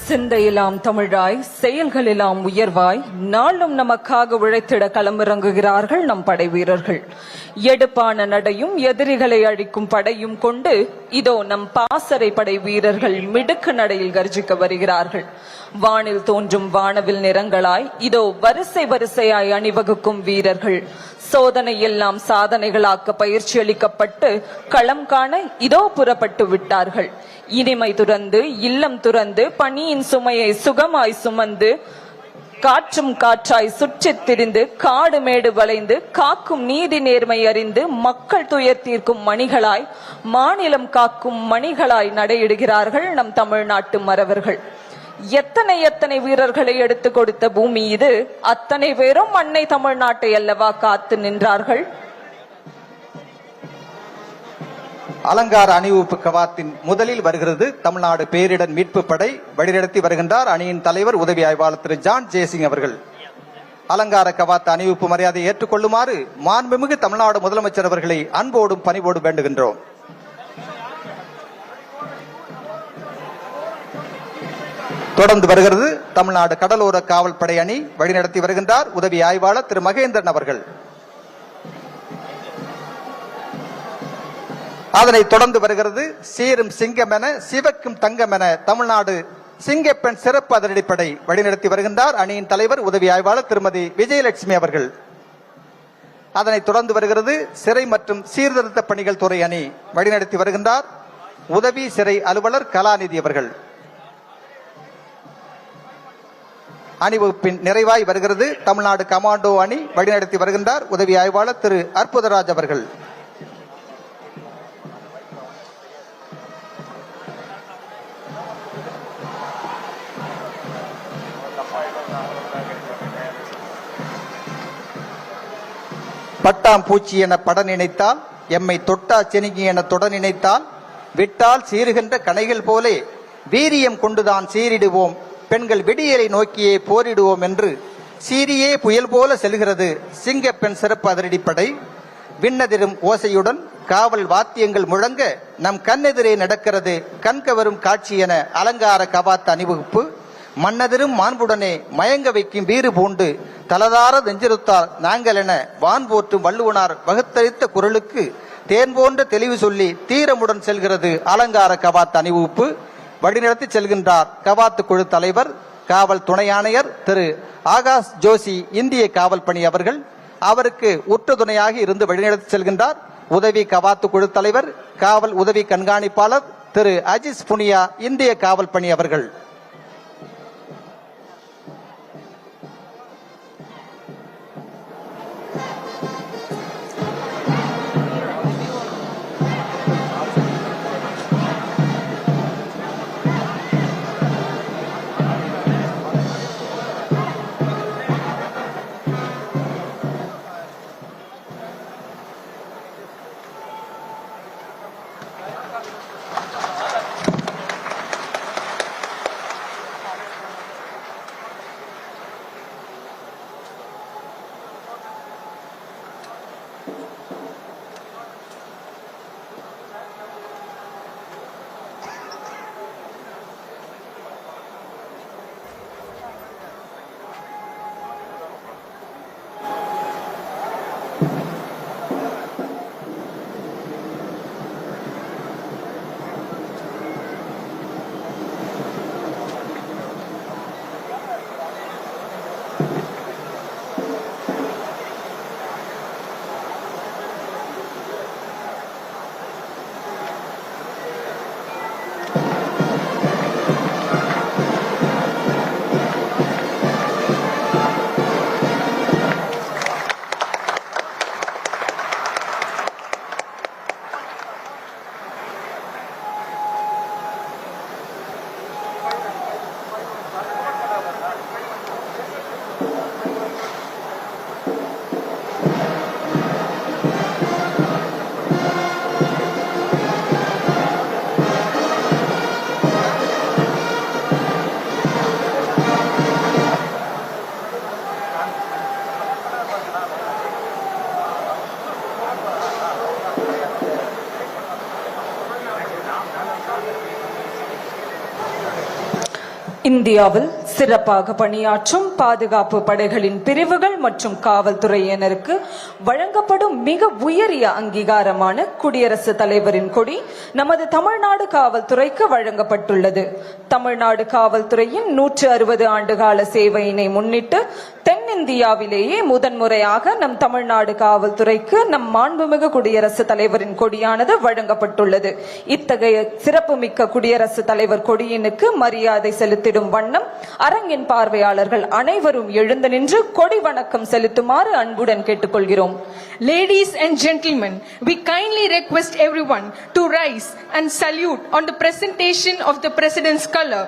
சிந்தையெல்லாம் தமிழாய் செயல்களெல்லாம் உயர்வாய் நாளும் நமக்காக உழைத்திட களமிறங்குகிறார்கள் நம் படை வீரர்கள். எடுப்பான நடையும் எதிரிகளை அழிக்கும் படையும் கொண்டு இதோ நம் பாசறை படை வீரர்கள் மிடுக்கு நடையில் கர்ஜிக்க வருகிறார்கள். வானில் தோன்றும் வானவில் நிறங்களாய் இதோ வரிசை வரிசையாய் அணிவகுக்கும் வீரர்கள். சோதனை எல்லாம் சாதனைகளாக்க பயிற்சி அளிக்கப்பட்டு களம் காண இதோ புறப்பட்டு விட்டார்கள். இனிமை துறந்து இல்லம் துறந்து பணியின் சுமையை சுகமாய் சுமந்து காற்றும் காற்றாய் சுற்றித் திரிந்து காடு மேடு வளைந்து காக்கும் நீதி நேர்மை அறிந்து மக்கள் துயர் தீர்க்கும் மணிகளாய் மாநிலம் காக்கும் மணிகளாய் நடையிடுகிறார்கள் நம் தமிழ்நாட்டு மறவர்கள். எத்தனை எத்தனை வீரர்களை எடுத்து கொடுத்த பூமி இது. அத்தனை பேரும் அன்னை தமிழ்நாட்டை அல்லவா காத்து நின்றார்கள். அலங்கார அணிவகுப்பு கவாத்தின் முதலில் வருகிறது தமிழ்நாடு பேரிடர் மீட்பு படை. வழிநடத்தி வருகின்றார் அணியின் தலைவர் உதவி ஆய்வாளர் திரு ஜான் ஜெயசிங் அவர்கள். அலங்கார கவாத் அணிவகுப்பு மரியாதையை ஏற்றுக்கொள்ளுமாறு மாண்புமிகு தமிழ்நாடு முதலமைச்சர் அவர்களை அன்போடும் பணிவோடும் வேண்டுகின்றோம். தொடர்ந்து வருகிறது தமிழ்நாடு கடலோர காவல் படை அணி. வழிநடத்தி வருகின்றார் உதவி ஆய்வாளர் திரு மகேந்திரன் அவர்கள். அதனைத் தொடர்ந்து வருகிறது சீரும் சிங்கமென சிவக்கும் தங்கமென தமிழ்நாடு சிங்கப்பெண் சிறப்பு அதிரடிப்படை. வழிநடத்தி வருகின்றார் அணியின் தலைவர் உதவி ஆய்வாளர் திருமதி விஜயலட்சுமி அவர்கள். அதனைத் தொடர்ந்து வருகிறது சிறை மற்றும் சீர்திருத்த பணிகள் துறை அணி. வழிநடத்தி வருகின்றார் உதவி சிறை அலுவலர் கலாநிதி அவர்கள். அணிவகுப்பின் நிறைவாய் வருகிறது தமிழ்நாடு கமாண்டோ அணி. வழிநடத்தி வருகின்றார் உதவி ஆய்வாளர் திரு அற்புதராஜ் அவர்கள். பட்டாம் பூச்சி என பட நினைத்தால் எம்மை தொட்டா செனுகி என தொட நினைத்தால் விட்டால் சீறுகின்ற கணைகள் போலே வீரியம் கொண்டுதான் சீரிடுவோம், பெண்கள் விடியலை நோக்கியே போரிடுவோம் என்று சீரியே புயல் போல செல்கிறது சிங்கப்பெண் சிறப்பு அதிரடிப்படை. விண்ணதிரும் ஓசையுடன் காவல் வாத்தியங்கள் முழங்க நம் கண்ணெதிரே நடக்கிறது கண்கவரும் காட்சி என அலங்கார கவாத் அணிவகுப்பு. மன்னதிரும் மாண்புடனே மயங்க வைக்கும் வீறு பூண்டு தலதார நெஞ்சிருத்தால் நாங்கள் என வான் போற்றும் வள்ளுவனார் வகுத்தளித்த குரலுக்கு தேன் போன்ற தெளிவு சொல்லி தீரமுடன் செல்கிறது அலங்கார கவாத் அணிவகுப்பு. வழிநடத்தி செல்கின்றார் கவாத்து குழு தலைவர் காவல் துணை ஆணையர் திரு ஆகாஷ் ஜோஷி இந்திய காவல் பணி அவர்கள். அவருக்கு உற்ற துணையாக இருந்து வழிநடத்தி செல்கின்றார் உதவி கவாத்து குழு தலைவர் காவல் உதவி கண்காணிப்பாளர் திரு அஜிஸ் புனியா இந்திய காவல் பணி அவர்கள். இந்தியாவில் சிறப்பாக பணியாற்றும் பாதுகாப்பு படைகளின் பிரிவுகள் மற்றும் காவல்துறையினருக்கு வழங்கப்படும் மிக உயரிய அங்கீகாரமான குடியரசுத் தலைவரின் கொடி நமது தமிழ்நாடு காவல்துறைக்கு வழங்கப்பட்டுள்ளது. தமிழ்நாடு காவல்துறையின் 160 ஆண்டுகால சேவையினை முன்னிட்டு தென்னிந்தியாவிலேயே முதன்முறையாக நம் தமிழ்நாடு காவல்துறைக்கு நம் மாண்புமிகு குடியரசுத் தலைவரின் கொடியானது வழங்கப்பட்டுள்ளது. இத்தகைய சிறப்புமிக்க குடியரசுத் தலைவர் கொடியினுக்கு மரியாதை செலுத்திடும் வண்ணம் அரங்கின் பார்வையாளர்கள் அனைவரும் எழுந்து நின்று கொடி வணக்கம் செலுத்துமாறு அன்புடன் கேட்டுக்கொள்கிறோம். Ladies and gentlemen, we kindly request everyone to rise and salute on the presentation of the President's color.